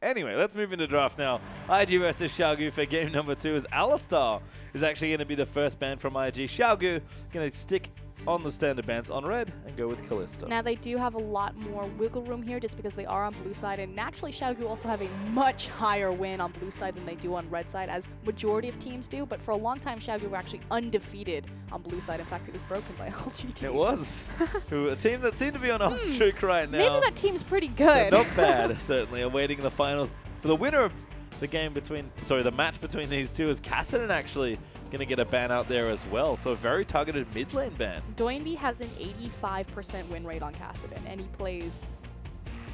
Anyway, let's move into draft now. IG versus Xiaogu for game number 2 as Alistar is actually going to be the first ban from IG. Xiaogu going to stick on the standard bans on red and go with Kalista. Now they do have a lot more wiggle room here just because they are on blue side, and naturally Xiaogu also have a much higher win on blue side than they do on red side, as majority of teams do, but for a long time Xiaogu were actually undefeated on blue side. In fact, it was broken by LGT. It was. A team that seemed to be on a hot streak right now. Maybe that team's pretty good. Not bad, certainly. Awaiting the finals. For the winner of the game between, the match between these two is Kassadin actually going to get a ban out there as well. So a very targeted mid lane ban. Doinby has an 85% win rate on Kassadin, and he plays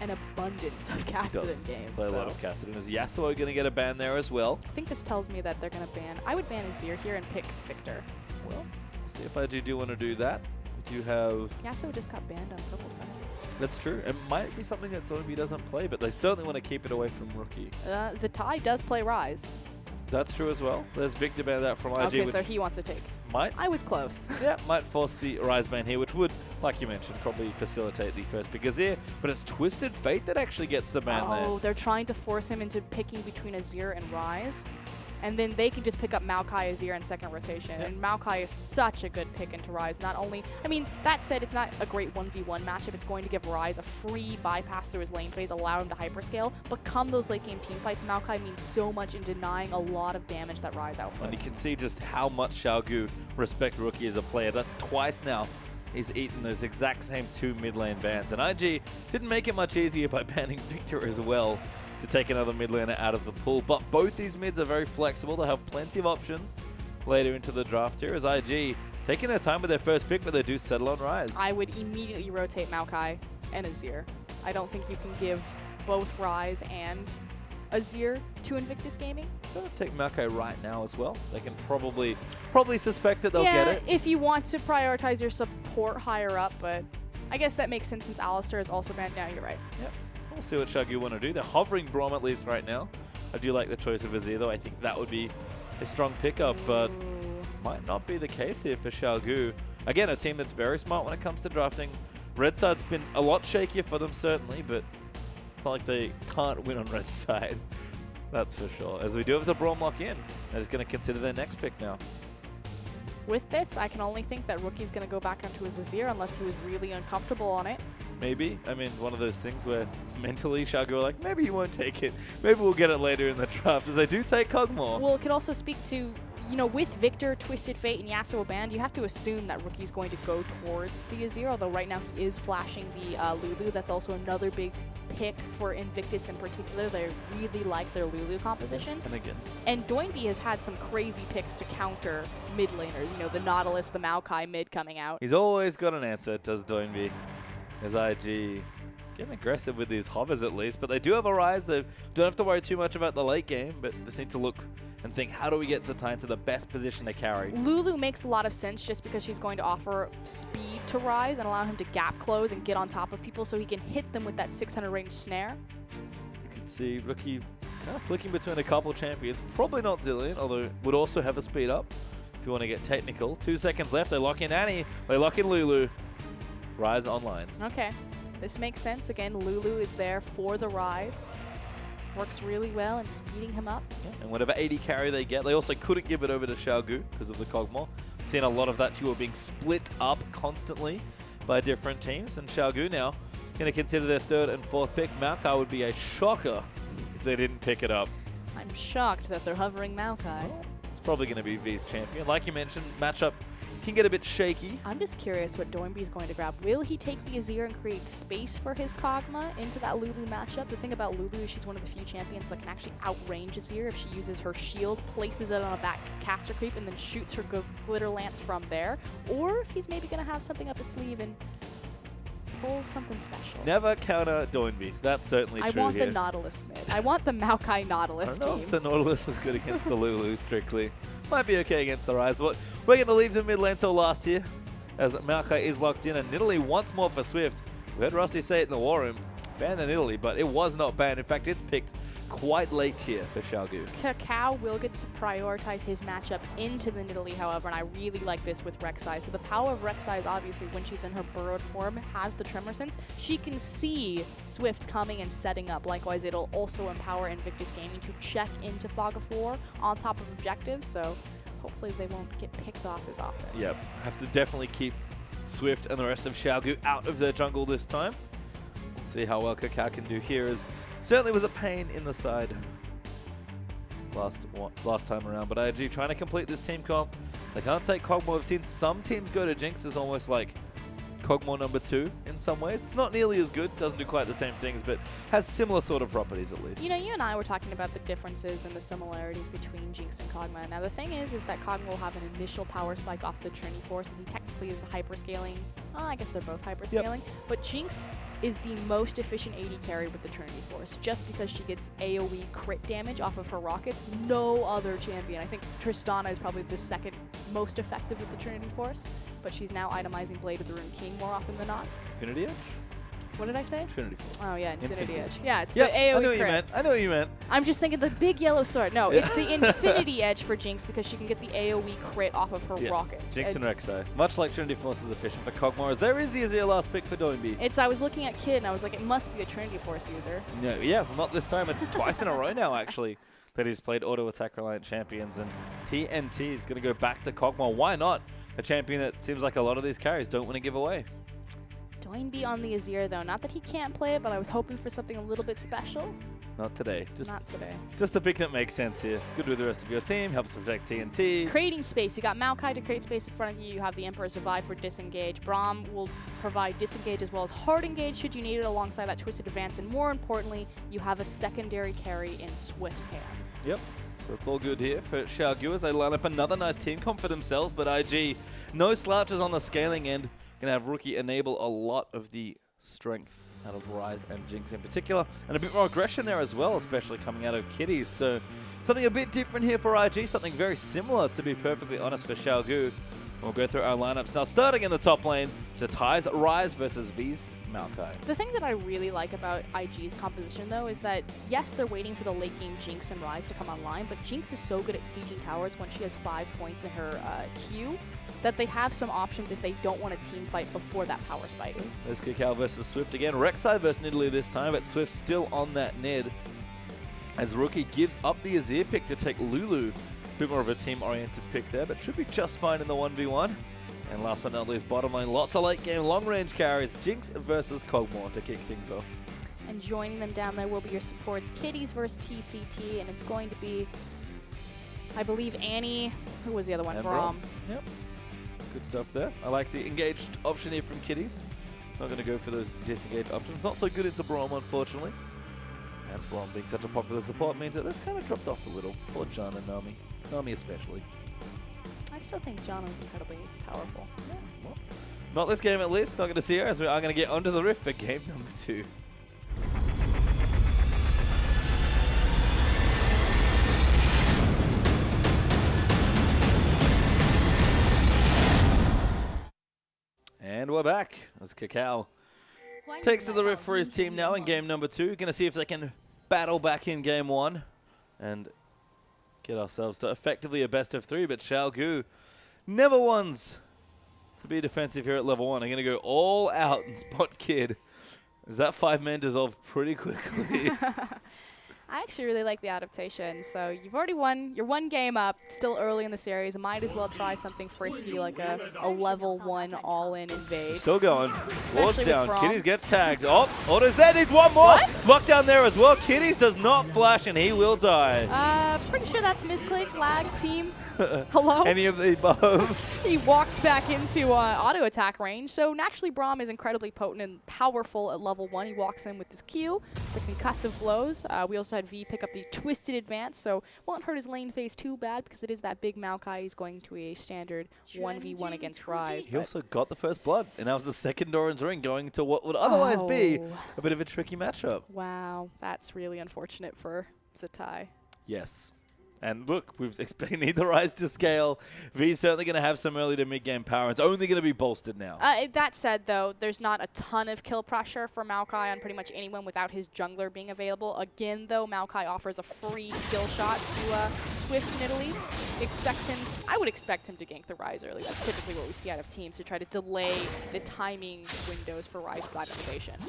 an abundance of Kassadin games. Play a lot of Kassadin. Is Yasuo going to get a ban there as well? I think this tells me that they're going to ban. I would ban Azir here and pick Victor. Well, we'll see if I do want to do that. We do have... Yasuo just got banned on purple side. That's true. It might be something that Doinby doesn't play, but they certainly want to keep it away from Rookie. Zatai does play Ryze. That's true as well. There's Victor banned out from IG. Okay, so he wants to take. Might. I was close. Yeah, might force the Ryze ban here, which would, like you mentioned, probably facilitate the first pick Azir. But it's Twisted Fate that actually gets the ban there. Oh, they're trying to force him into picking between Azir and Ryze. And then they can just pick up Maokai Azir in second rotation. Yep. And Maokai is such a good pick into Ryze. Not only, I mean, that said, it's not a great 1v1 matchup. It's going to give Ryze a free bypass through his lane phase, allow him to hyperscale. But come those late game team fights, Maokai means so much in denying a lot of damage that Ryze outputs. And you can see just how much Xiaogu respect Rookie as a player. That's twice now he's eaten those exact same 2 mid lane bans. And IG didn't make it much easier by banning Victor as well to take another mid laner out of the pool. But both these mids are very flexible. They have plenty of options later into the draft here as IG taking their time with their first pick, but they do settle on Ryze. I would immediately rotate Maokai and Azir. I don't think you can give both Ryze and Azir to Invictus Gaming. Don't have to take Maokai right now as well. They can probably suspect that they'll get it. If you want to prioritize your support higher up, but I guess that makes sense since Alistar is also banned now. You're right. Yep. We'll see what Xiaogu want to do. They're hovering Braum at least right now. I do like the choice of Azir though. I think that would be a strong pickup, but might not be the case here for Xiaogu. Again, a team that's very smart when it comes to drafting. Red side's been a lot shakier for them certainly, but it's not like they can't win on red side. That's for sure. As we do have the Braum lock in, they're going to consider their next pick now. With this, I can only think that Rookie's going to go back onto his Azir unless he was really uncomfortable on it. Maybe. I mean, one of those things where mentally Xiaogu are like, maybe you won't take it. Maybe we'll get it later in the draft, as they do take Kog'Maw. Well, it could also speak to, you know, with Victor, Twisted Fate, and Yasuo banned, you have to assume that Rookie's going to go towards the Azir, although right now he is flashing the Lulu. That's also another big pick for Invictus in particular. They really like their Lulu compositions. And Doinby has had some crazy picks to counter mid laners. You know, the Nautilus, the Maokai mid coming out. He's always got an answer, does Doinby. As IG getting aggressive with these hovers at least, but they do have a Ryze. They don't have to worry too much about the late game, but just need to look and think, how do we get Zatai into the best position to carry? Lulu makes a lot of sense just because she's going to offer speed to Ryze and allow him to gap close and get on top of people so he can hit them with that 600 range snare. You can see Rookie kind of flicking between a couple champions. Probably not Zilean, although would also have a speed up if you want to get technical. 2 seconds left. They lock in Annie. They lock in Lulu. Ryze online. Okay. This makes sense. Again, Lulu is there for the Ryze. Works really well in speeding him up. Yeah, and whatever 80 carry they get, they also couldn't give it over to Xiaogu because of the Kog'Maw. Seeing a lot of that too being split up constantly by different teams. And Xiaogu now going to consider their 3rd and 4th pick. Maokai would be a shocker if they didn't pick it up. I'm shocked that they're hovering Maokai. Well, it's probably going to be V's champion. Like you mentioned, matchup can get a bit shaky. I'm just curious what Doinby's going to grab. Will he take the Azir and create space for his Kog'Maw into that Lulu matchup? The thing about Lulu is she's one of the few champions that can actually outrange Azir if she uses her shield, places it on a back caster creep, and then shoots her glitter lance from there. Or if he's maybe going to have something up his sleeve and pull something special. Never counter Doinby. That's certainly true I want here. the Nautilus mid. I want the Maokai Nautilus I don't know team. if the Nautilus is good against the Lulu strictly. Might be okay against the Ryze, but we're going to leave the mid lane till last year as Maokai is locked in, and Nidalee once more for Swift. We heard Rossi say it in the war room. banned in Italy, but it was not banned. In fact, it's picked quite late here for Xiaogu. Kakao will get to prioritize his matchup into the Nidalee, however, and I really like this with Rek'Sai. So the power of Rek'Sai is obviously when she's in her burrowed form, has the Tremor Sense. She can see Swift coming and setting up. Likewise, it'll also empower Invictus Gaming to check into Fog of War on top of objectives, so hopefully they won't get picked off as often. Yep, have to definitely keep Swift and the rest of Xiaogu out of their jungle this time. See how well Kakao can do here, as certainly was a pain in the side last time around. But IG trying to complete this team comp. They can't take Kog'Maw. I've seen some teams go to Jinx as almost like Kog'Maw #2 in some ways. It's not nearly as good, doesn't do quite the same things, but has similar sort of properties at least. You know, you and I were talking about the differences and the similarities between Jinx and Kog'Maw. Now the thing is that Kog'Maw will have an initial power spike off the Trinity Force, and he technically is the hyperscaling. Oh, I guess they're both hyperscaling. Yep. But Jinx is the most efficient AD carry with the Trinity Force, just because she gets AoE crit damage off of her rockets. No other champion. I think Tristana is probably the second most effective with the Trinity Force, but she's now itemizing Blade of the Rune King more often than not. Infinity Edge? What did I say? Trinity Force. Oh yeah, Infinity Edge. Yeah, it's yep, the AoE I know what crit. you meant. I know what you meant. I'm just thinking the big yellow sword. No, it's the Infinity Edge for Jinx because she can get the AoE crit off of her rockets. Jinx and Rek'Sai. Much like Trinity Force is efficient for Kog'Maw, as there is the Azir last pick for Doinby. I was looking at Kid and I was like, it must be a Trinity Force user. No, yeah, not this time. It's twice in a row now, actually, that he's played Auto Attack Reliant champions. And TNT is going to go back to Kog'Maw. Why not? A champion that seems like a lot of these carries don't want to give away. Doinby on the Azir, though. Not that he can't play it, but I was hoping for something a little bit special. Not today. Not today. Just a pick that makes sense here. Good with the rest of your team. Helps protect TNT. Creating space. You got Maokai to create space in front of you. You have the Emperor Survive for disengage. Braum will provide disengage as well as hard engage should you need it alongside that Twisted Advance. And more importantly, you have a secondary carry in Swift's hands. Yep. So it's all good here for Xiaogu as they line up another nice team comp for themselves. But IG, no slouches on the scaling end. Going to have Rookie enable a lot of the strength out of Ryze and Jinx in particular. And a bit more aggression there as well, especially coming out of Kitties. So something a bit different here for IG. Something very similar, to be perfectly honest, for Xiaogu. We'll go through our lineups now. Starting in the top lane, to Ty's Ryze versus V's Maokai. The thing that I really like about IG's composition, though, is that, yes, they're waiting for the late game Jinx and Ryze to come online, but Jinx is so good at sieging towers when she has 5 points in her queue that they have some options if they don't want a team fight before that power spike. There's Kakao versus Swift again. Rek'Sai versus Nidalee this time, but Swift still on that Nid as Rookie gives up the Azir pick to take Lulu. A bit more of a team-oriented pick there, but should be just fine in the 1v1. And last but not least, bottom lane, lots of late game long-range carries. Jinx versus Kog'Maw to kick things off. And joining them down there will be your supports, Kitties versus TCT, and it's going to be, I believe, Annie. Who was the other one? Braum. Yep. Good stuff there. I like the engaged option here from Kitties. Not going to go for those disengaged options. Not so good into Braum, unfortunately. And Braum being such a popular support means that they've kind of dropped off a little. Poor John and Nami. Nami especially. I still think John is incredibly powerful. Yeah, well, not this game at least. Not going to see her, as we are going to get onto the Rift for game number 2. And we're back as Kakao takes to the Rift for his team now in game number 2. Going to see if they can battle back in game 1 and get ourselves to effectively a best of 3. But Xiaogu never wants to be defensive here at level 1. I'm going to go all out and spot Kid. As that 5-man dissolved pretty quickly. I actually really like the adaptation. So you've already won. You're 1 game up, still early in the series. Might as well try something frisky like a level 1 all-in invade. Still going. Wards down. Braum. Kitties gets tagged. Oh, Auto's there. Needs one more. What? Lockdown there as well. Kitties does not flash and he will die. Pretty sure that's misclick, lag, team. Hello? Any of the above. He walked back into auto attack range. So naturally Braum is incredibly potent and powerful at level 1. He walks in with his Q, the concussive blows. We also had V pick up the Twisted Advance, so won't hurt his lane phase too bad because it is that big Maokai. He's going to a standard 1v1 against Ryze. He also got the first blood, and that was the second Doran's ring going to what would otherwise be a bit of a tricky matchup. Wow, that's really unfortunate for Zatai. Yes. And look, they need the rise to scale. V's certainly going to have some early to mid-game power. It's only going to be bolstered now. That said, though, there's not a ton of kill pressure for Maokai on pretty much anyone without his jungler being available. Again, though, Maokai offers a free skill shot to Swift in Italy. I would expect him to gank the rise early. That's typically what we see out of teams to try to delay the timing windows for rise optimization.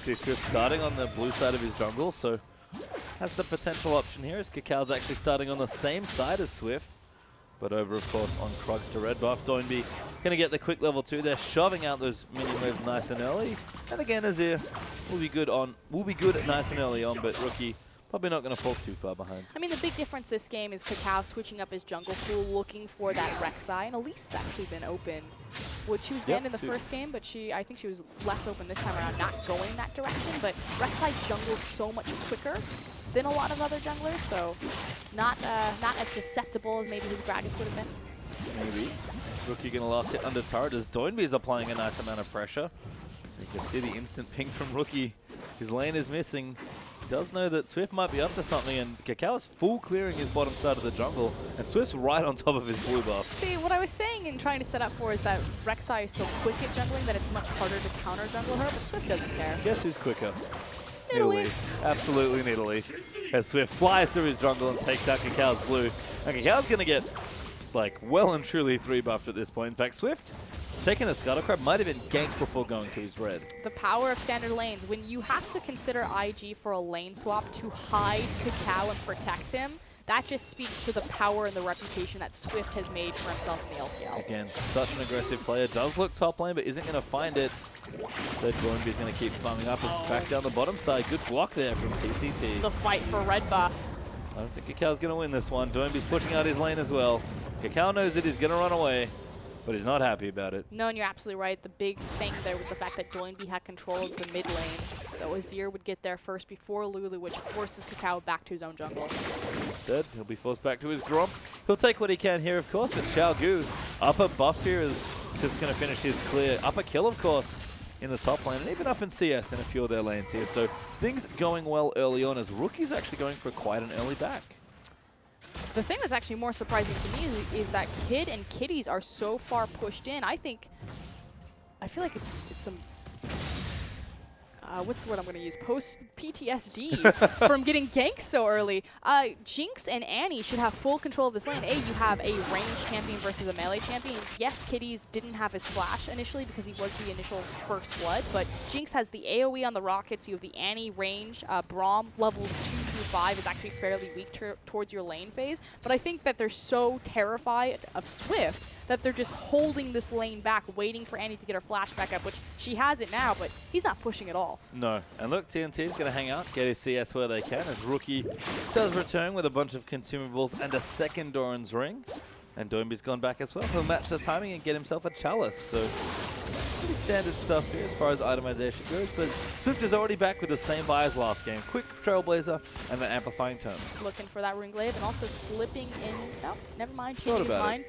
See Swift starting on the blue side of his jungle, so that's the potential option here, as Cacao's actually starting on the same side as Swift. But over, of course, on Krugs to red buff. Doinby going to get the quick level 2. They're shoving out those minion waves nice and early. And again, Azir will be good nice and early on, but Rookie probably not going to fall too far behind. I mean, the big difference this game is Cacao switching up his jungle pool, looking for that Rek'Sai, and Elise has actually been open. Well, she was banned in the first game, but I think she was left open this time around, not going in that direction. But Rek'Sai jungles so much quicker than a lot of other junglers, so not as susceptible as maybe his Gragas would have been. Maybe. Rookie going to last hit under turret as Doinby is applying a nice amount of pressure. You can see the instant ping from Rookie. His lane is missing. He does know that Swift might be up to something, and Cacao is full clearing his bottom side of the jungle, and Swift's right on top of his blue buff. See, what I was saying and trying to set up for is that Rek'Sai is so quick at jungling that it's much harder to counter jungle her, but Swift doesn't care. Guess who's quicker? Nidalee. Absolutely Nidalee. As Swift flies through his jungle and takes out Cacao's blue. And Cacao's going to get, like, well and truly 3-buffed at this point. In fact, Swift, taking the Scuttle Crab, might have been ganked before going to his red. The power of standard lanes. When you have to consider IG for a lane swap to hide Cacao and protect him, that just speaks to the power and the reputation that Swift has made for himself in the LPL. Again, such an aggressive player. Does look top lane, but isn't going to find it. Instead, Doinby is going to keep farming up and back down the bottom side. Good block there from TCT. The fight for red buff. I don't think Cacao's going to win this one. Doinby's pushing out his lane as well. Cacao knows it. He's going to run away, but he's not happy about it. No, and you're absolutely right. The big thing there was the fact that Doinby had control of the mid lane. So Azir would get there first before Lulu, which forces Cacao back to his own jungle. Instead, he'll be forced back to his Gromp. He'll take what he can here, of course, but Xiaogu, upper buff here is just going to finish his clear. Upper kill, of course, in the top lane, and even up in CS in a few of their lanes here. So things going well early on, as Rookie's actually going for quite an early back. The thing that's actually more surprising to me is that Kid and Kitties are so far pushed in. I feel like it's some, what's the word I'm going to use? Post-PTSD from getting ganked so early. Jinx and Annie should have full control of this lane. You have a ranged champion versus a melee champion. Yes, Kitties didn't have his flash initially because he was the initial first blood, but Jinx has the AoE on the rockets. You have the Annie range. Braum levels 2 through 5 is actually fairly weak towards your lane phase, but I think that they're so terrified of Swift that they're just holding this lane back, waiting for Annie to get her flash back up, which she has it now, but he's not pushing at all. No. And look, TNT's going to hang out, get his CS where they can, as Rookie does return with a bunch of consumables and a second Doran's ring. And Doinby's gone back as well. He'll match the timing and get himself a chalice. So pretty standard stuff here as far as itemization goes, but Swift is already back with the same buy as last game. Quick Trailblazer and then Amplifying Tome. Looking for that ring glaive and also slipping in. No, never mind. Changing his mind.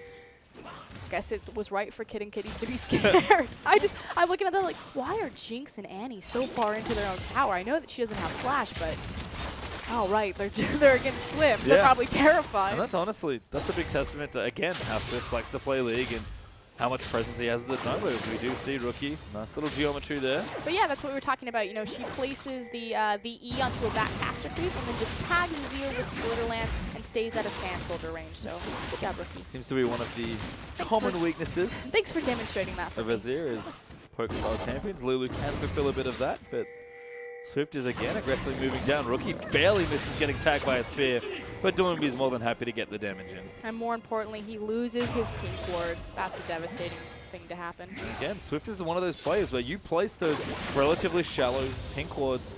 Guess it was right for Kid and Kitties to be scared. I'm looking at that like, why are Jinx and Annie so far into their own tower? I know that she doesn't have flash, but oh right, they're against Swift. Yeah. They're probably terrified. And that's a big testament to, again, how Swift likes to play League and how much presence he has as a jungler. We do see Rookie. Nice little geometry there. But yeah, that's what we were talking about. You know, she places the E onto a back caster creep and then just tags Azir with the Glitter Lance and stays at a Sand Soldier range. So good job, Rookie. Seems to be one of the common weaknesses. Thanks for demonstrating that for of Azir is poke-style champions. Lulu can fulfill a bit of that, but Swift is again aggressively moving down. Rookie barely misses getting tagged by a spear, but Doinby is more than happy to get the damage in. And more importantly, he loses his pink ward. That's a devastating thing to happen. Again, Swift is one of those players where you place those relatively shallow pink wards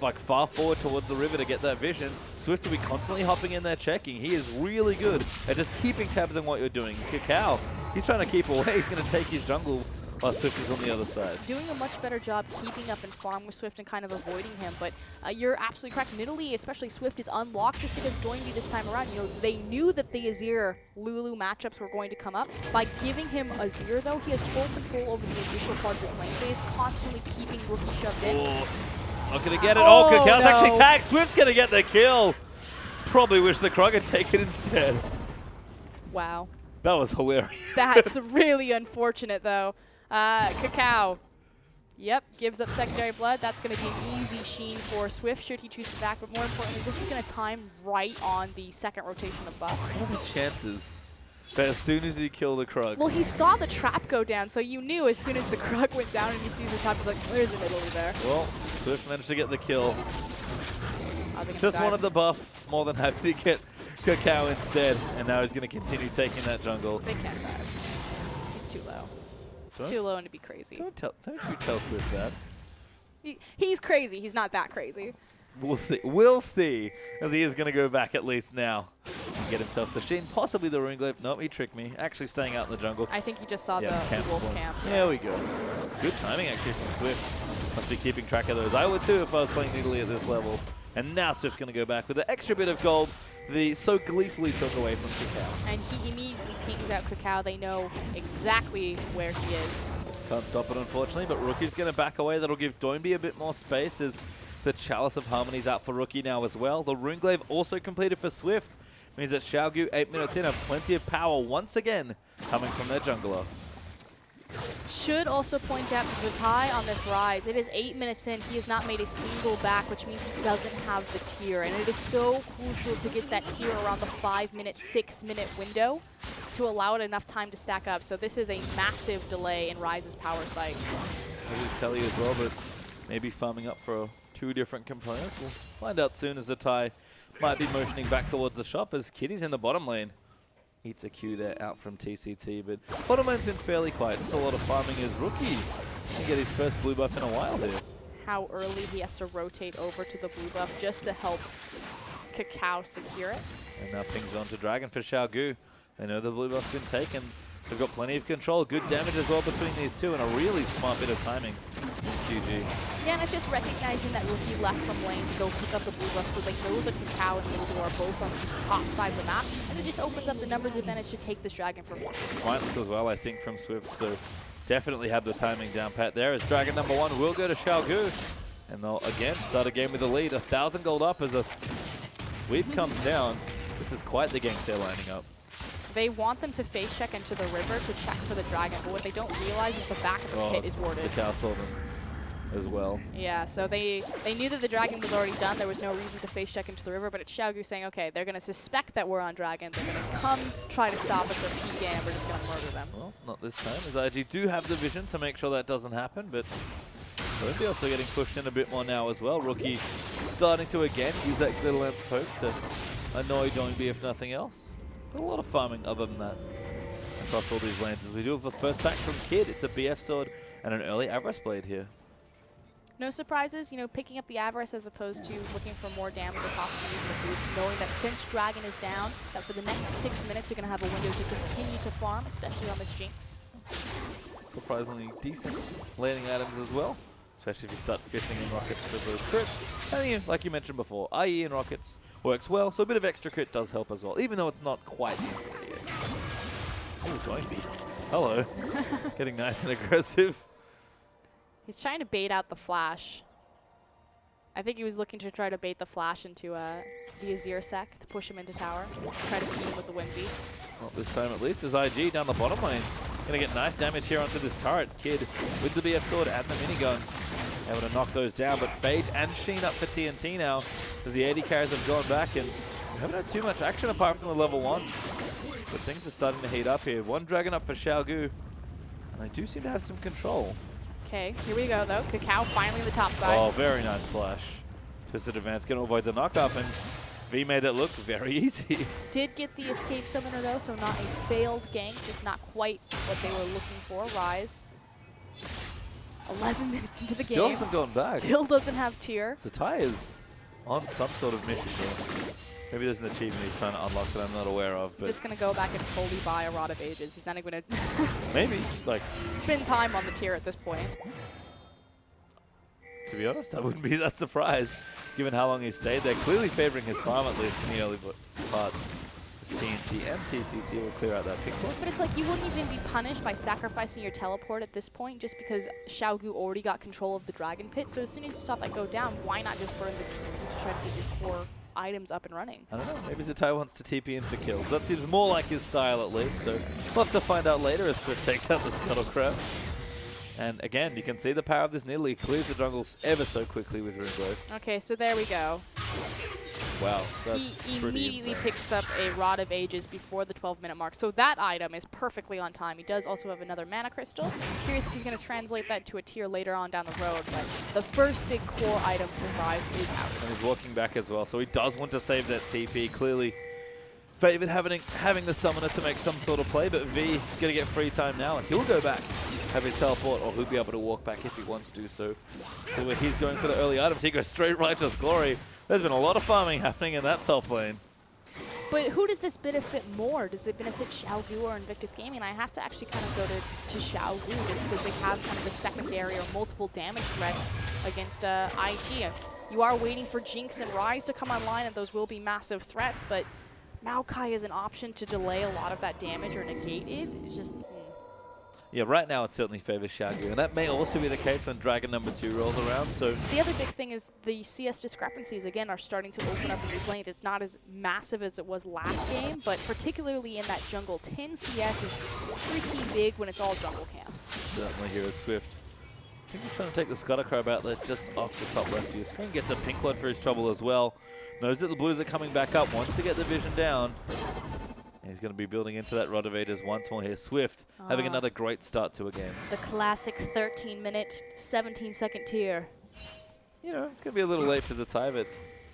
like far forward towards the river to get that vision. Swift will be constantly hopping in there checking. He is really good at just keeping tabs on what you're doing. Cacao, he's trying to keep away. He's going to take his jungle while Swift is on the other side. Doing a much better job keeping up and farm with Swift and kind of avoiding him, but you're absolutely correct. Nidalee, especially Swift, is unlocked just because Doinby this time around, you know, they knew that the Azir-Lulu matchups were going to come up. By giving him Azir, though, he has full control over the initial part of his lane phase, constantly keeping Rookie shoved in. Not going to get it. Oh, Cacao's actually tagged. Swift's going to get the kill. probably wish the Krog had taken it instead. Wow. That was hilarious. That's really unfortunate, though. Cacao. Yep, gives up secondary blood. That's going to be an easy sheen for Swift should he choose to back. But more importantly, this is going to time right on the second rotation of buffs. What are the chances that as soon as you kill the Krug? Well, he saw the trap go down, so you knew as soon as the Krug went down and he sees the trap, he's like, there's an Italy there. Well, Swift managed to get the kill. Oh, Just wanted the buff. More than happy to get Cacao instead. And now he's going to continue taking that jungle. They can't dive. It's too low. It's too low and to be crazy. Don't you tell Swift that. He's crazy. He's not that crazy. We'll see. We'll see. As he is going to go back at least now. And get himself the Sheen. Possibly the Ringglaive. Nope, he tricked me. Actually staying out in the jungle. I think he just saw the camp wolf spawn. camp. There we go. Good timing actually from Swift. Must be keeping track of those. I would too if I was playing Italy at this level. And now Swift's going to go back with the extra bit of gold they so gleefully took away from Cacao. And he immediately pings out Cacao. They know exactly where he is. Can't stop it, unfortunately, but Rookie's going to back away. That'll give Doinby a bit more space as the Chalice of Harmony's out for Rookie now as well. The Runeglaive also completed for Swift. Means that Xiaogu, 8 minutes in, have plenty of power once again coming from their jungler. Should also point out the Zatai on this rise. It is 8 minutes in. He has not made a single back, which means he doesn't have the tier. And it is so crucial to get that tier around the 5-minute, 6-minute window to allow it enough time to stack up. So this is a massive delay in Rise's power spike. I'll just tell you as well, but maybe farming up for 2 different components. We'll find out soon as Zatai might be motioning back towards the shop as Kitty's in the bottom lane. Eats a Q there out from TCT, but bottom lane's been fairly quiet. Just a lot of farming as Rookie can get his first blue buff in a while here. How early he has to rotate over to the blue buff just to help Cacao secure it. And now pings on to Dragon for Xiaogu. They know the blue buff's been taken. They've got plenty of control. Good damage as well between these two and a really smart bit of timing. GG. Yeah, and it's just recognizing that Rookie left from lane to go pick up the blue buff so they know that Cacao and Lulu are both on the top side of the map. And it just opens up the numbers advantage to take this Dragon for one. Smartness as well, I think, from Swift. So definitely had the timing down pat there as Dragon number 1 will go to Xiaogu. And they'll again start a game with a lead. 1,000 gold up as a sweep comes down. This is quite the gank they're lining up. They want them to face check into the river to check for the dragon, but what they don't realize is the back of the pit is warded. The cow saw them as well. Yeah, so they knew that the dragon was already done. There was no reason to face check into the river, but it's Xiaogu saying, okay, they're going to suspect that we're on dragon. They're going to come try to stop us or peek in, and we're just going to murder them. Well, not this time, as IG do have the vision to make sure that doesn't happen, but Doinby also getting pushed in a bit more now as well. Rookie starting to again use that Glitter Lance poke to annoy Doinby if nothing else. But a lot of farming other than that across all these lanes. As we do have the first pack from Kid. It's a BF sword and an early Avarice blade here. No surprises, you know, picking up the Avarice as opposed to looking for more damage or possibly using the boots, knowing that since Dragon is down, that for the next 6 minutes you're going to have a window to continue to farm, especially on this Jinx. Surprisingly decent landing items as well, especially if you start fitting in rockets for those crits. And like you mentioned before, IE in rockets works well, so a bit of extra crit does help as well, even though it's not quite the yet. Oh, Doinby. Hello. Getting nice and aggressive. He's trying to bait out the flash. I think he was looking to try to bait the flash into the Azir sec to push him into tower. Try to beat him with the Whimsy. Not this time at least, as IG down the bottom lane. Gonna get nice damage here onto this turret. Kid with the BF sword and the minigun. Able to knock those down, but Phage and Sheen up for TNT now as the AD carries have gone back and haven't had too much action apart from the level 1. But things are starting to heat up here. One dragon up for Xiaogu, and they do seem to have some control. Okay, here we go though. Cacao finally in the top side. Oh, very nice flash. Twisted Advance gonna avoid the knock-up, and V made that look very easy. Did get the escape summoner though, so not a failed gank, just not quite what they were looking for. Rise. 11 minutes into the game. Still hasn't gone back. Still doesn't have tier. The tie is on some sort of mission here. Maybe there's an achievement he's trying to unlock that I'm not aware of. But just going to go back and fully buy a Rod of Ages. He's not even going to maybe like spend time on the tier at this point. To be honest, I wouldn't be that surprised given how long he stayed there. Clearly favoring his farm at least in the early parts. TNT and TCT will clear out that pick point. But it's like you wouldn't even be punished by sacrificing your teleport at this point just because Xiaogu already got control of the Dragon Pit. So as soon as you saw that go down, why not just burn the TNT to try to get your core items up and running. I don't know. Maybe Zatai wants to TP in for kills. That seems more like his style at least. So we'll have to find out later as Swift takes out the Scuttle Crab. And again, you can see the power of this Nidalee. He clears the jungles ever so quickly with Rune Growth. Okay, so there we go. Wow, that's He pretty immediately insane. picks up a Rod of Ages before the 12-minute mark. So that item is perfectly on time. He does also have another Mana Crystal. Curious if he's going to translate that to a tier later on down the road. But the first big core item for Rise is out. And he's walking back as well, so he does want to save that TP. Clearly favored having the summoner to make some sort of play, but V is going to get free time now, and he'll go back, have his teleport, or he'll be able to walk back if he wants to. So where he's going for the early items, he goes straight Righteous Glory. There's been a lot of farming happening in that top lane. But who does this benefit more? Does it benefit Xiaogu or Invictus Gaming? I have to actually kind of go to Xiaogu just because they have kind of the secondary or multiple damage threats against IG. You are waiting for Jinx and Rise to come online, and those will be massive threats, but Maokai is an option to delay a lot of that damage or negate it. It's just... Yeah, right now it certainly favors Xiaogu, and that may also be the case when Dragon number 2 rolls around. So the other big thing is the CS discrepancies, again, are starting to open up in these lanes. It's not as massive as it was last game, but particularly in that jungle, 10 CS is pretty big when it's all jungle camps. Certainly here is Swift. I think he's trying to take the Scuttle Crab out there just off the top left of your screen. Gets a pink one for his trouble as well. Knows that the Blues are coming back up, wants to get the vision down. And he's going to be building into that Rod of Ages once more here. Swift having another great start to a game. The classic 13-minute, 17-second tier. You know, it's going to be a little late for Zatai, but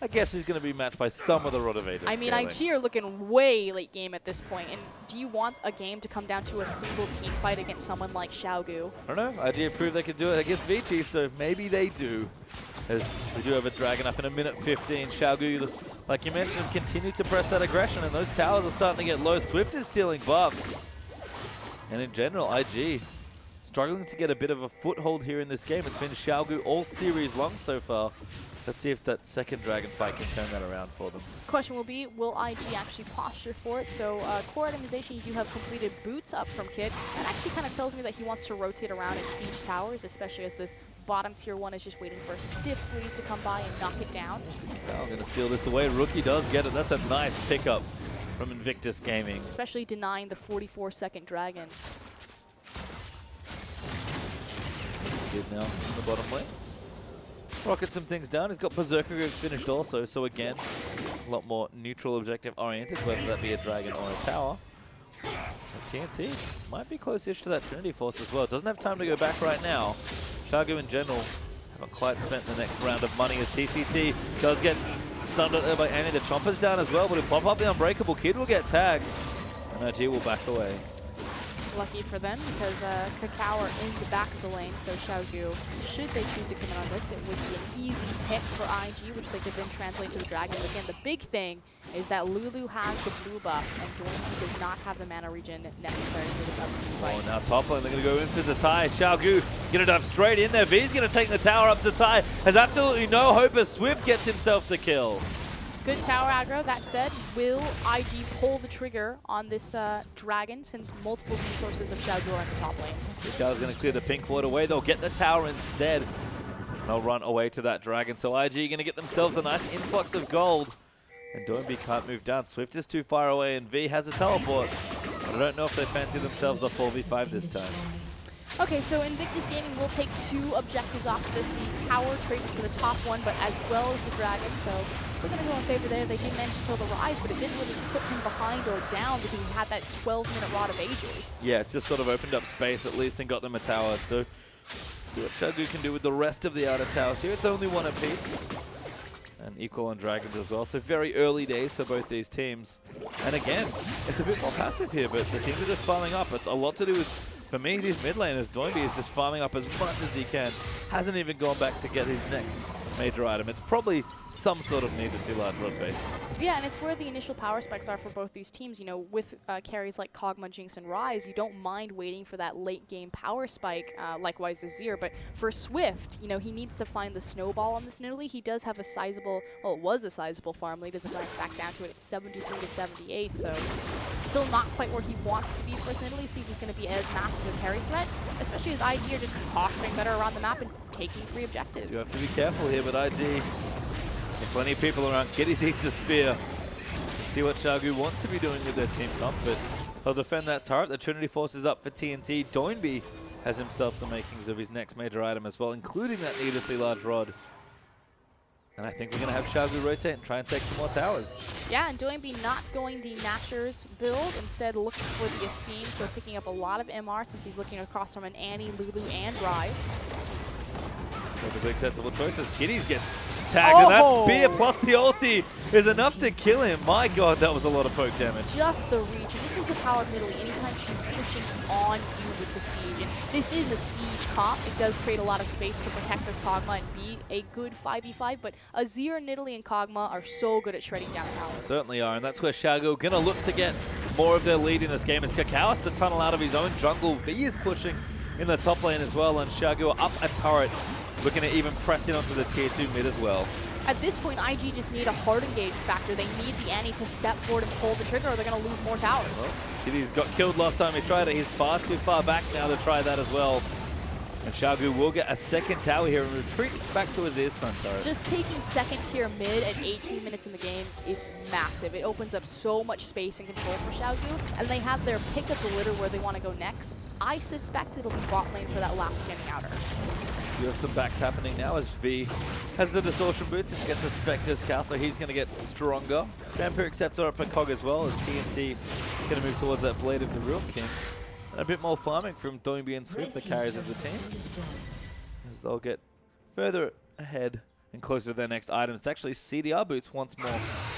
I guess he's going to be matched by some of the Rod of Ages. I mean, scaling. IG are looking way late game at this point. And do you want a game to come down to a single team fight against someone like Xiaogu? I don't know. IG proved they could do it against Vici, so maybe they do. As we do have a Dragon up in a minute 15. Xiaogu, like you mentioned, continue to press that aggression, and those towers are starting to get low. Swift is stealing buffs. And in general, IG struggling to get a bit of a foothold here in this game. It's been Xiaogu all series long so far. Let's see if that second Dragon fight can turn that around for them. Question will be, will IG actually posture for it? So core itemization, you have completed boots up from Kid. That actually kind of tells me that he wants to rotate around and siege towers, especially as this bottom tier 1 is just waiting for a stiff freeze to come by and knock it down. I'm going to steal this away. Rookie does get it. That's a nice pickup from Invictus Gaming. Especially denying the 44-second Dragon. Good now in the bottom lane. Rocket some things down. He's got Berserker finished also, so again, a lot more neutral objective oriented, whether that be a Dragon or a tower. And TNT might be close-ish to that Trinity Force as well. Doesn't have time to go back right now. Xiaogu in general haven't quite spent the next round of money as TCT does get stunned out there by Annie. The Chomper's down as well, but he'll pop up the Unbreakable. Kid will get tagged, and IG will back away. Lucky for them, because Kakao are in the back of the lane, so Xiaogu, should they choose to come in on this, it would be an easy pick for IG, which they could then translate to the Dragon. But again, the big thing is that Lulu has the blue buff, and Doinky does not have the mana regen necessary for this upcoming fight. Oh, now top lane, they're going to go in for Zatai. Xiaogu going to dive straight in there. V's going to take the tower up. Zatai has absolutely no hope as Swift gets himself the kill. Good tower aggro. That said, will IG pull the trigger on this Dragon since multiple resources of Xiaogu are in the top lane? Xiaogu's going to clear the pink ward away. They'll get the tower instead. They'll run away to that Dragon. So IG going to get themselves a nice influx of gold. And Doinby can't move down. Swift is too far away, and V has a teleport. But I don't know if they fancy themselves a 4v5 this time. Okay, so Invictus Gaming will take 2 objectives off of this. The tower traded for the top one, but as well as the Dragon. So still going to go in favor there. They did manage to kill the Rise, but it didn't really put him behind or down because he had that 12-minute Rod of Ages. Yeah, just sort of opened up space at least and got them a tower. So see what Xiaogu can do with the rest of the outer towers here. It's only 1 apiece. And equal on Dragons as well. So very early days for both these teams. And again, it's a bit more passive here, but the teams are just farming up. It's a lot to do with, for me, these mid laners. Doinby is just farming up as much as he can. Hasn't even gone back to get his next major item. It's probably some sort of need to see large rod base. Yeah, and it's where the initial power spikes are for both these teams. You know, with carries like Kog'Maw, Jinx, and Rise, you don't mind waiting for that late game power spike, likewise Azir. But for Swift, you know, he needs to find the snowball on this Nidalee. He does have a sizable, well, it was a sizable farm lead as it glanced back down to it. It's 73 to 78, so still not quite where he wants to be for Nidalee. See if he's going to be as massive a carry threat, especially as IG are just posturing better around the map and taking 3 objectives. You have to be careful here, but IG Plenty of people around. Kitties eats a spear. Let's see what Xiaogu wants to be doing with their team comp, but they'll defend that turret. The Trinity Force is up for TNT. Doinby has himself the makings of his next major item as well, including that needlessly large rod. And I think we're going to have Xiaogu rotate and try and take some more towers. Yeah, and Doinby not going the Nashers build, instead looking for the Athene, so picking up a lot of MR since he's looking across from an Annie, Lulu, and Ryze. So the big acceptable choices. Kitties gets tagged, and that spear plus the ulti is enough to kill him. My god, that was a lot of poke damage. Just the reach. And this is the power of Nidalee. Anytime she's pushing on you with the siege, and this is a siege comp, it does create a lot of space to protect this Kog'Maw and be a good 5v5, but Azir, Nidalee, and Kog'Maw are so good at shredding down towers. Certainly are, and that's where Xiaogu going to look to get more of their lead in this game as Kakao has to tunnel out of his own jungle. V is pushing in the top lane as well, and Xiaogu up a turret, looking to even press in onto the tier 2 mid as well. At this point, IG just need a hard engage factor. They need the Annie to step forward and pull the trigger, or they're going to lose more towers. Well, Kitties got killed last time he tried it. He's far too far back now to try that as well. And Xiaogu will get a second tower here and retreat back to Azir's Sun turret. Just taking second tier mid at 18 minutes in the game is massive. It opens up so much space and control for Xiaogu, and they have their pick of the litter where they want to go next. I suspect it'll be bot lane for that last scanning outer. You have some backs happening now as V has the distortion boots and gets a Spectre's cow, so he's going to get stronger. Vampiric Scepter up for Cog as well, as TNT going to move towards that Blade of the Real King. And a bit more farming from Doinby and Swift, the carriers of the team, as they'll get further ahead and closer to their next item. It's actually CDR boots once more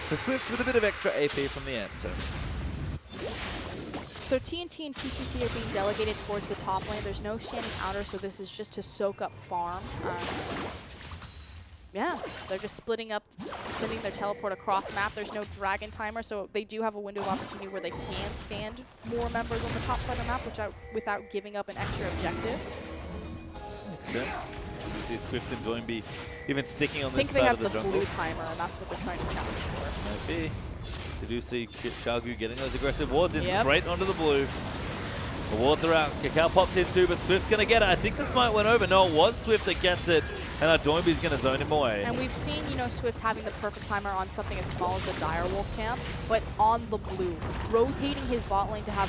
for Swift with a bit of extra AP from the end. So TNT and TCT are being delegated towards the top lane. There's no standing outer, so this is just to soak up farm. Yeah, they're just splitting up, sending their teleport across map. There's no dragon timer, so they do have a window of opportunity where they can stand more members on the top side of the map without giving up an extra objective. Makes sense. You see Swift and Doinby even sticking on I this think they side have of the the jungle. blue timer, and that's what they're trying to challenge for. Might be. You do see Xiaogu getting those aggressive wards in straight onto the blue. The wards are out. Kakao popped in too, but Swift's going to get it. I think this might went over. No, it was Swift that gets it, and Doinby's going to zone him away. And we've seen, you know, Swift having the perfect timer on something as small as the Direwolf camp, but on the blue, rotating his bot lane to have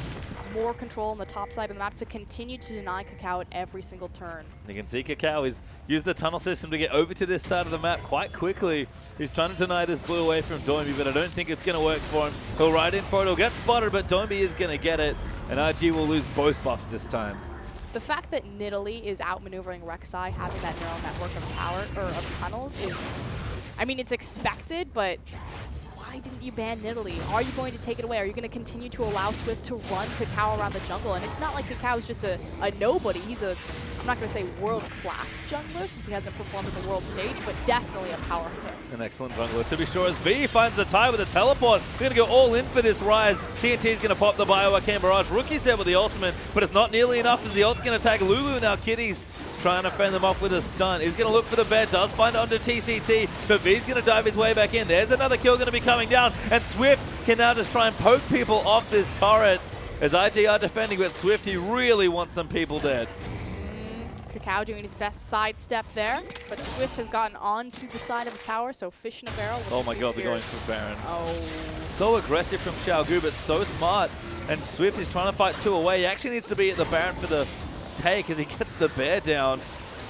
more control on the top side of the map to continue to deny Kakao at every single turn. You can see Kakao has used the tunnel system to get over to this side of the map quite quickly. He's trying to deny this blue away from Doinby, but I don't think it's going to work for him. He'll ride in for it, he'll get spotted, but Doinby is going to get it, and RG will lose both buffs this time. The fact that Nidalee is outmaneuvering Rek'Sai, having that neural network of tunnels is, I mean, it's expected, but why didn't you ban Nidalee? Are you going to take it away? Are you going to continue to allow Swift to run Kakao around the jungle? And it's not like Kakao is just a nobody. He's a, I'm not going to say world-class jungler since he hasn't performed at the world stage, but definitely a power pick. An excellent jungler to be sure, as V finds the tie with a teleport. They're going to go all in for this Ryze. TNT's going to pop the Bio Arcane Barrage. Rookie's there with the ultimate, but it's not nearly enough as the ult's going to tag Lulu now. Kitties trying to fend them off with a stun. He's going to look for the bed, does find it under TCT, but V's going to dive his way back in. There's another kill going to be coming down, and Swift can now just try and poke people off this turret. As IG are defending, but Swift, he really wants some people dead. Kakao doing his best sidestep there, but Swift has gotten onto the side of the tower, so fish in a barrel. Oh my god, they're going for Baron. Oh. So aggressive from Xiaogu, but so smart. And Swift is trying to fight two away. He actually needs to be at the Baron for the take as he gets the bear down.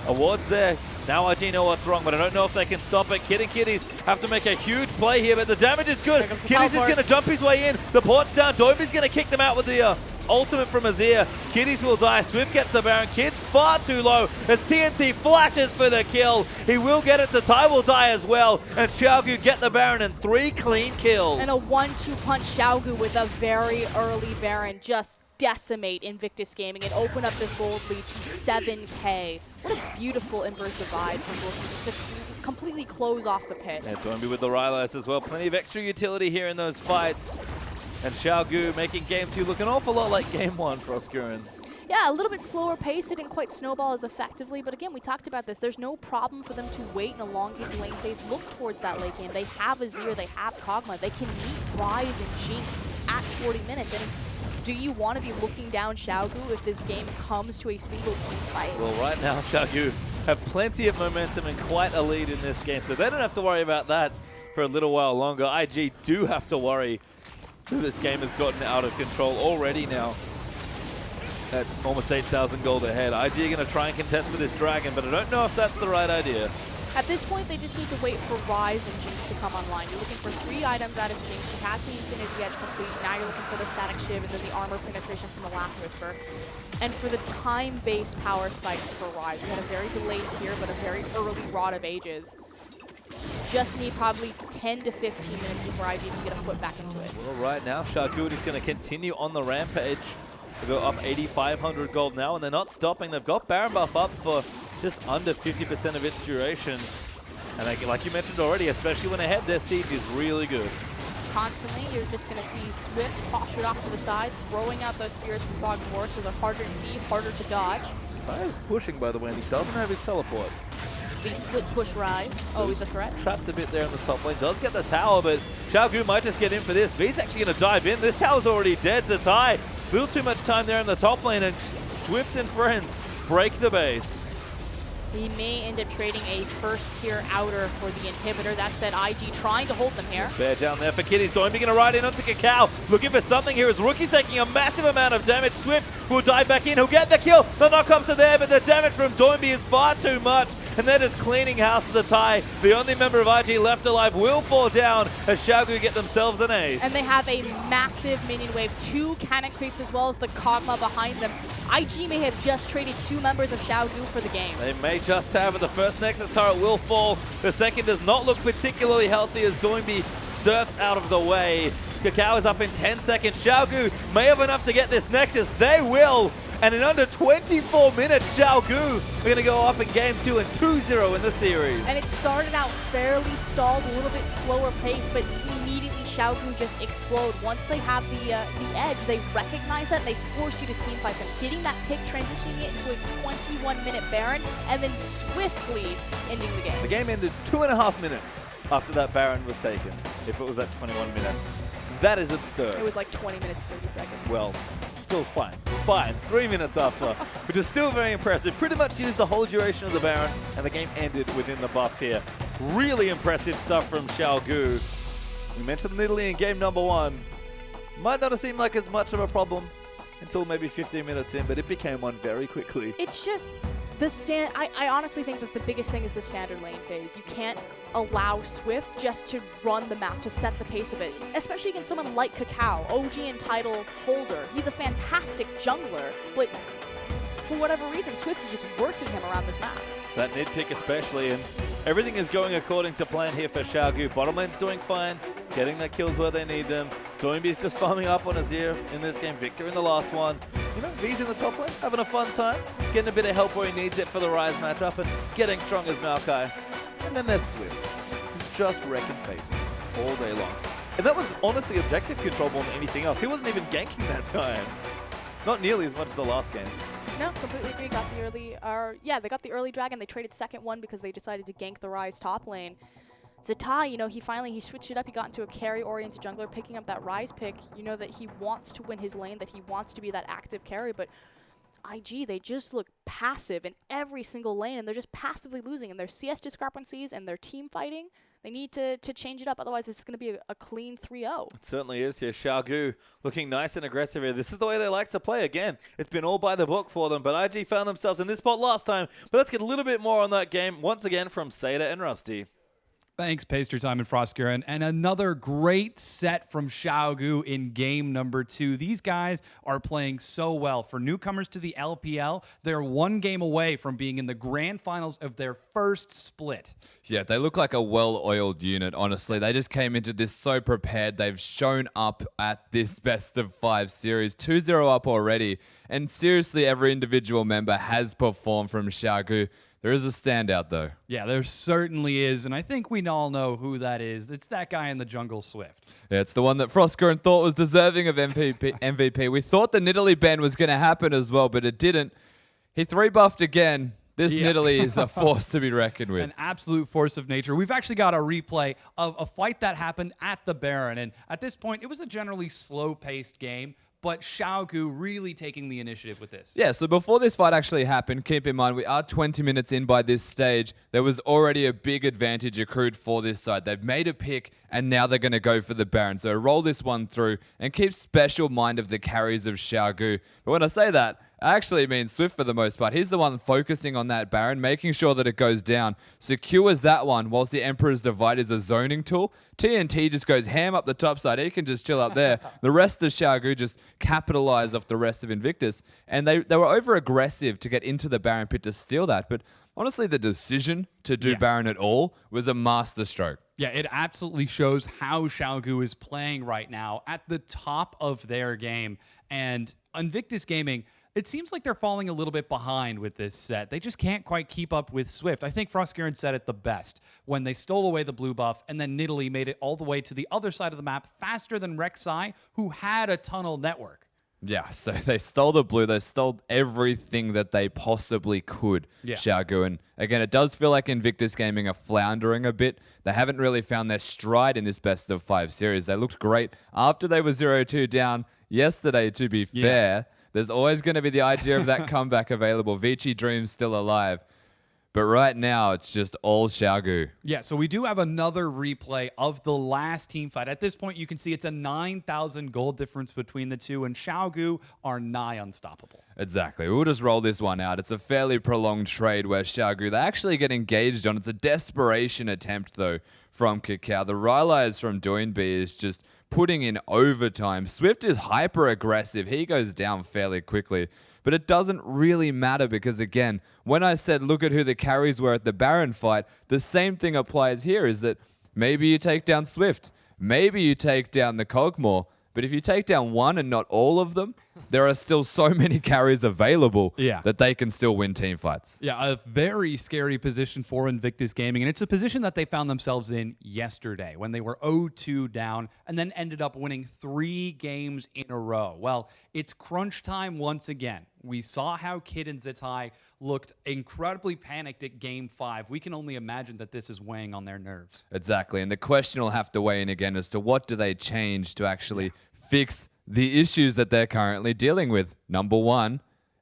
Awards there. Now IG know what's wrong, but I don't know if they can stop it. Kid and Kitties have to make a huge play here, but the damage is good. Kitties is going to jump his way in. The port's down. Doinby's going to kick them out with the ultimate from Azir. Kitties will die. Swift gets the Baron. Kid's far too low as TNT flashes for the kill. He will get it. The Ty will die as well. And Xiaogu get the Baron and 3 clean kills. And a 1-2 punch Xiaogu with a very early Baron just decimate Invictus Gaming and open up this gold lead to 7K. What a beautiful inverse divide from Rookie just to completely close off the pit. Yeah, Doinby with the Rylai's as well. Plenty of extra utility here in those fights. And Xiaogu making game 2 look an awful lot like game 1 for Oscurin. Yeah, a little bit slower pace. It didn't quite snowball as effectively, but again, we talked about this. There's no problem for them to wait and elongate the lane phase, look towards that late game. They have Azir, they have Kog'Maw. They can meet Ryze and Jinx at 40 minutes. And do you want to be looking down Xiaogu if this game comes to a single team fight? Well, right now, Xiaogu have plenty of momentum and quite a lead in this game, so they don't have to worry about that for a little while longer. IG do have to worry that this game has gotten out of control already now. At almost 8,000 gold ahead. IG are going to try and contest with this dragon, but I don't know if that's the right idea. At this point, they just need to wait for Rise and Jinx to come online. You're looking for 3 items out of Jinx. She has the Infinity Edge complete. Now you're looking for the Static Shiv and then the armor penetration from the Last Whisper. And for the time-based power spikes for Rise, we had a very delayed tier, but a very early Rod of Ages. Just need probably 10 to 15 minutes before IG can get a foot back into it. Well, right now, Xiaogu is going to continue on the rampage. They go up 8,500 gold now, and they're not stopping. They've got Baron buff up for just under 50% of its duration. And like you mentioned already, especially when ahead, their siege is really good. Constantly, you're just going to see Swift postured off to the side, throwing out those spears from Fog and War, so they're harder to see, harder to dodge. Tyre's pushing, by the way, and he doesn't have his teleport. The split push Rise, always a threat. Trapped a bit there in the top lane. Does get the tower, but Xiaogu might just get in for this. V's actually going to dive in. This tower's already dead to Tai. A little too much time there in the top lane, and Swift and friends break the base. He may end up trading a first-tier outer for the inhibitor. That said, IG trying to hold them here. Bear down there for Kitties. Doinby going to ride in onto Cacao. Looking for something here as Rookie's taking a massive amount of damage. Swift will dive back in. He'll get the kill. The knock-ups are there, but the damage from Doinby is far too much. And they're just cleaning house as a tie. The only member of IG left alive will fall down as Xiaogu get themselves an ace. And they have a massive minion wave. 2 cannon creeps as well as the Kog'Maw behind them. IG may have just traded 2 members of Xiaogu for the game. They may just have, but the first Nexus turret will fall. The second does not look particularly healthy as Doinby surfs out of the way. Cacao is up in 10 seconds. Xiaogu may have enough to get this Nexus. They will. And in under 24 minutes, Xiaogu are going to go up in game 2 and 2-0 in the series. And it started out fairly stalled, a little bit slower pace, but immediately Xiaogu just explode. Once they have the edge, they recognize that and they force you to teamfight them. Getting that pick, transitioning it into a 21-minute Baron, and then swiftly ending the game. The game ended 2.5 minutes after that Baron was taken, if it was at 21 minutes. That is absurd. It was like 20 minutes, 30 seconds. Well, still fine. Fine. 3 minutes after, which is still very impressive. Pretty much used the whole duration of the Baron, and the game ended within the buff here. Really impressive stuff from Xiaogu. We mentioned Italy in game number 1. Might not have seemed like as much of a problem until maybe 15 minutes in, but it became one very quickly. It's just the I honestly think that the biggest thing is the standard lane phase. You can't allow Swift just to run the map, to set the pace of it, especially against someone like Cacao, OG and title holder. He's a fantastic jungler, but for whatever reason, Swift is just working him around this map. It's that nitpick especially, and everything is going according to plan here for Xiaogu. Bottom lane's doing fine, getting their kills where they need them. Doinby's just farming up on Azir in this game. Victor in the last one. You know, V's in the top lane, having a fun time, getting a bit of help where he needs it for the Rise matchup, and getting strong as Maokai. And then there's Swift, who's just wrecking faces all day long. And that was honestly objective control more than anything else. He wasn't even ganking that time. Not nearly as much as the last game. No, completely agree. Got the early, they got the early dragon. They traded second one because they decided to gank the Rise top lane. Zatai, you know, he switched it up. He got into a carry-oriented jungler, picking up that Rise pick. You know that he wants to win his lane, that he wants to be that active carry, but IG, they just look passive in every single lane, and they're just passively losing. And their CS discrepancies and their team fighting, they need to change it up. Otherwise, it's going to be a clean 3-0. It certainly is here. Xiaogu looking nice and aggressive here. This is the way they like to play. Again, it's been all by the book for them, but IG found themselves in this spot last time. But let's get a little bit more on that game once again from Seda and Rusty. Thanks, Paster Time and Frostgear. And another great set from Xiaogu in game number 2. These guys are playing so well. For newcomers to the LPL, they're one game away from being in the grand finals of their first split. Yeah, they look like a well-oiled unit, honestly. They just came into this so prepared. They've shown up at this best of 5 series. 2-0 up already. And seriously, every individual member has performed from Xiaogu. There is a standout, though. Yeah, there certainly is, and I think we all know who that is. It's that guy in the jungle, Swift. Yeah, it's the one that Frostgurn thought was deserving of MVP. We thought the Nidalee ban was going to happen as well, but it didn't. He 3-buffed again. This Nidalee is a force to be reckoned with. An absolute force of nature. We've actually got a replay of a fight that happened at the Baron, and at this point, it was a generally slow-paced game, but Xiaogu really taking the initiative with this. Yeah, so before this fight actually happened, keep in mind we are 20 minutes in by this stage. There was already a big advantage accrued for this side. They've made a pick, and now they're going to go for the Baron. So roll this one through and keep special mind of the carries of Xiaogu. But when I say that, I actually mean Swift for the most part. He's the one focusing on that Baron, making sure that it goes down. Secures that one, whilst the Emperor's Divide is a zoning tool. TNT just goes ham up the top side. He can just chill up there. The rest of Xiaogu just capitalize off the rest of Invictus. And they were over-aggressive to get into the Baron pit to steal that. But honestly, the decision to do Baron at all was a masterstroke. Yeah, it absolutely shows how Xiaogu is playing right now at the top of their game. And Invictus Gaming, it seems like they're falling a little bit behind with this set. They just can't quite keep up with Swift. I think Frostgaren said it the best when they stole away the blue buff and then Nidalee made it all the way to the other side of the map faster than Rek'Sai, who had a tunnel network. Yeah, so they stole the blue. They stole everything that they possibly could, Xiaogu. And again, it does feel like Invictus Gaming are floundering a bit. They haven't really found their stride in this best of 5 series. They looked great after they were 0-2 down yesterday, to be fair. There's always going to be the idea of that comeback available. Vici Dream's still alive. But right now, it's just all Xiaogu. Yeah, so we do have another replay of the last team fight. At this point, you can see it's a 9,000 gold difference between the two, and Xiaogu are nigh unstoppable. Exactly. We'll just roll this one out. It's a fairly prolonged trade where Xiaogu, they actually get engaged on. It's a desperation attempt, though, from Kakao. The Rylai's from Doinb is just putting in overtime. Swift is hyper-aggressive. He goes down fairly quickly. But it doesn't really matter because, again, when I said look at who the carries were at the Baron fight, the same thing applies here, is that maybe you take down Swift, maybe you take down the Cogmore, but if you take down one and not all of them, there are still so many carries available that they can still win team fights. Yeah, a very scary position for Invictus Gaming, and it's a position that they found themselves in yesterday when they were 0-2 down and then ended up winning 3 games in a row. Well, it's crunch time once again. We saw how Kid and Zitai looked incredibly panicked at Game 5. We can only imagine that this is weighing on their nerves. Exactly, and the question will have to weigh in again as to what do they change to actually fix the issues that they're currently dealing with. Number one,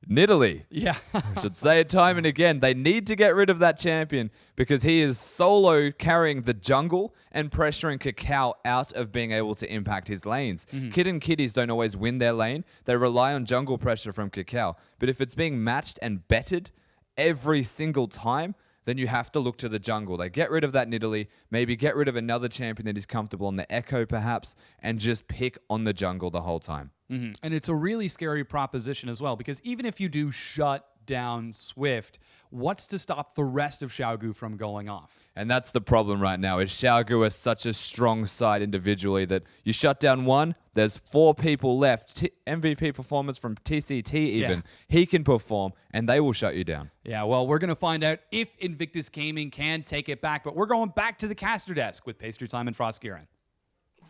Nidalee. Yeah. I should say it time and again. They need to get rid of that champion because he is solo carrying the jungle and pressuring Kakao out of being able to impact his lanes. Kid and Kiddies don't always win their lane. They rely on jungle pressure from Kakao. But if it's being matched and betted every single time, then you have to look to the jungle. They get rid of that Nidalee, maybe get rid of another champion that is comfortable on the Echo perhaps, and just pick on the jungle the whole time. And it's a really scary proposition as well, because even if you do shut down Swift, what's to stop the rest of Xiaogu from going off? And that's the problem right now, is Xiaogu is such a strong side individually that you shut down one, there's 4 people left. MVP performance from TCT even. He can perform, and they will shut you down. Yeah, well, we're going to find out if Invictus Gaming can take it back, but we're going back to the caster desk with Pastry Time and Frostgaren.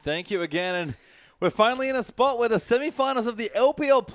Thank you again, and we're finally in a spot where the semifinals of the LPL